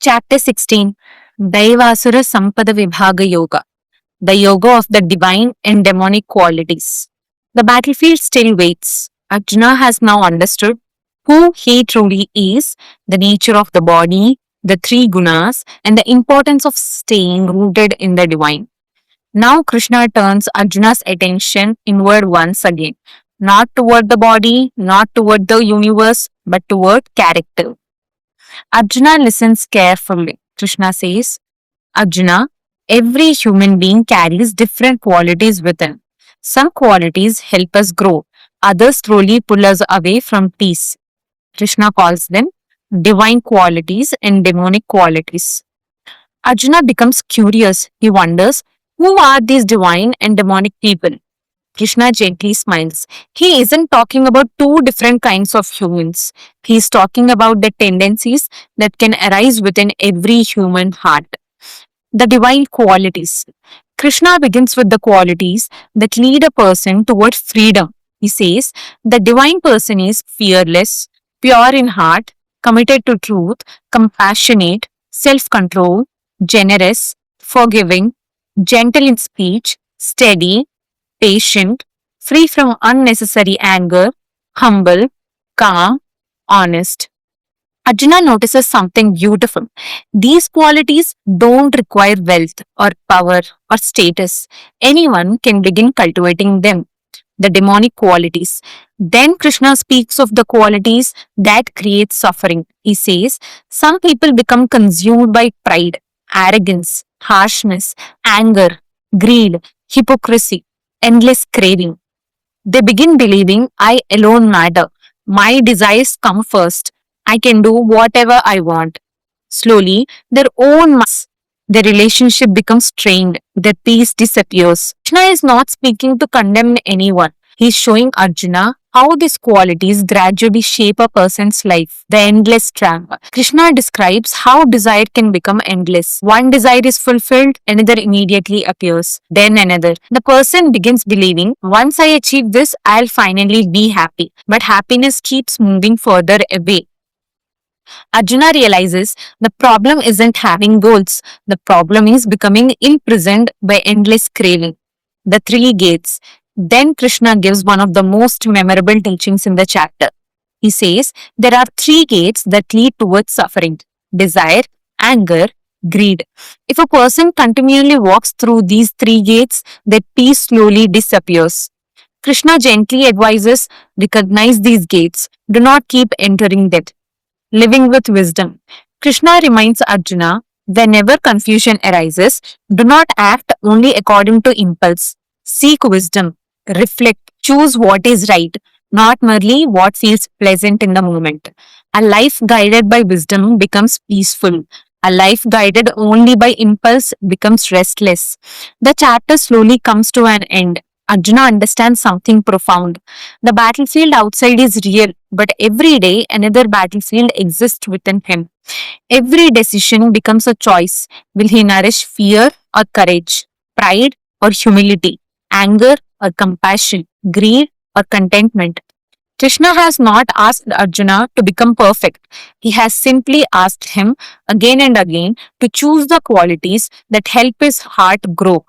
Chapter 16 Daivasura Sampada Vibhaga Yoga, the yoga of the divine and demonic qualities. The battlefield still waits. Arjuna has now understood who he truly is, the nature of the body, the three gunas, and the importance of staying rooted in the divine. Now Krishna turns Arjuna's attention inward once again, not toward the body, not toward the universe, but toward character. Arjuna listens carefully. Krishna says, Arjuna, every human being carries different qualities within. Some qualities help us grow, others slowly pull us away from peace. Krishna calls them divine qualities and demonic qualities. Arjuna becomes curious. He wonders, who are these divine and demonic people? Krishna gently smiles. He isn't talking about two different kinds of humans. He is talking about the tendencies that can arise within every human heart. The divine qualities. Krishna begins with the qualities that lead a person toward freedom. He says, the divine person is fearless, pure in heart, committed to truth, compassionate, self-control, generous, forgiving, gentle in speech, steady, patient, free from unnecessary anger, humble, calm, honest. Arjuna notices something beautiful. These qualities don't require wealth or power or status. Anyone can begin cultivating them, the demonic qualities. Then Krishna speaks of the qualities that create suffering. He says, some people become consumed by pride, arrogance, harshness, anger, greed, hypocrisy, endless craving. They begin believing I alone matter. My desires come first. I can do whatever I want. Slowly, their relationship becomes strained, their peace disappears. Krishna is not speaking to condemn anyone. He is showing Arjuna how these qualities gradually shape a person's life, the endless trap. Krishna describes how desire can become endless. One desire is fulfilled, another immediately appears, then another. The person begins believing, once I achieve this, I'll finally be happy. But happiness keeps moving further away. Arjuna realizes the problem isn't having goals. The problem is becoming imprisoned by endless craving. The three gates. Then Krishna gives one of the most memorable teachings in the chapter. He says there are three gates that lead towards suffering: desire, anger, greed. If a person continually walks through these three gates, their peace slowly disappears. Krishna gently advises, recognize these gates. Do not keep entering them. Living with wisdom. Krishna reminds Arjuna, whenever confusion arises, do not act only according to impulse. Seek wisdom, reflect, choose what is right, not merely what feels pleasant in the moment. A life guided by wisdom becomes peaceful. A life guided only by impulse becomes restless. The chapter slowly comes to an end. Arjuna understands something profound. The battlefield outside is real, but every day another battlefield exists within him. Every decision becomes a choice. Will he nourish fear or courage, pride or humility, anger or compassion, greed or contentment? Krishna has not asked Arjuna to become perfect. He has simply asked him again and again to choose the qualities that help his heart grow.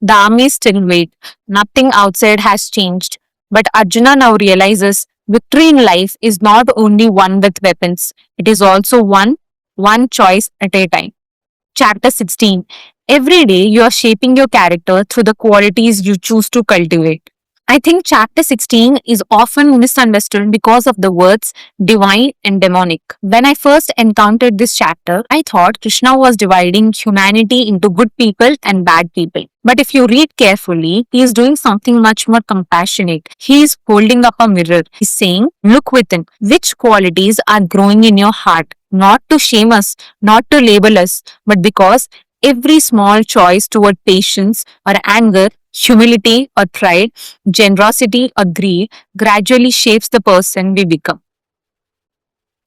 The army still wait. Nothing outside has changed. But Arjuna now realizes victory in life is not only won with weapons. It is also won one choice at a time. Chapter 16. Every day you are shaping your character through the qualities you choose to cultivate. I think chapter 16 is often misunderstood because of the words divine and demonic. When I first encountered this chapter, I thought Krishna was dividing humanity into good people and bad people. But if you read carefully, he is doing something much more compassionate. He is holding up a mirror. He's saying, look within. Which qualities are growing in your heart? Not to shame us, not to label us, but because every small choice toward patience or anger, humility or pride, generosity or greed gradually shapes the person we become.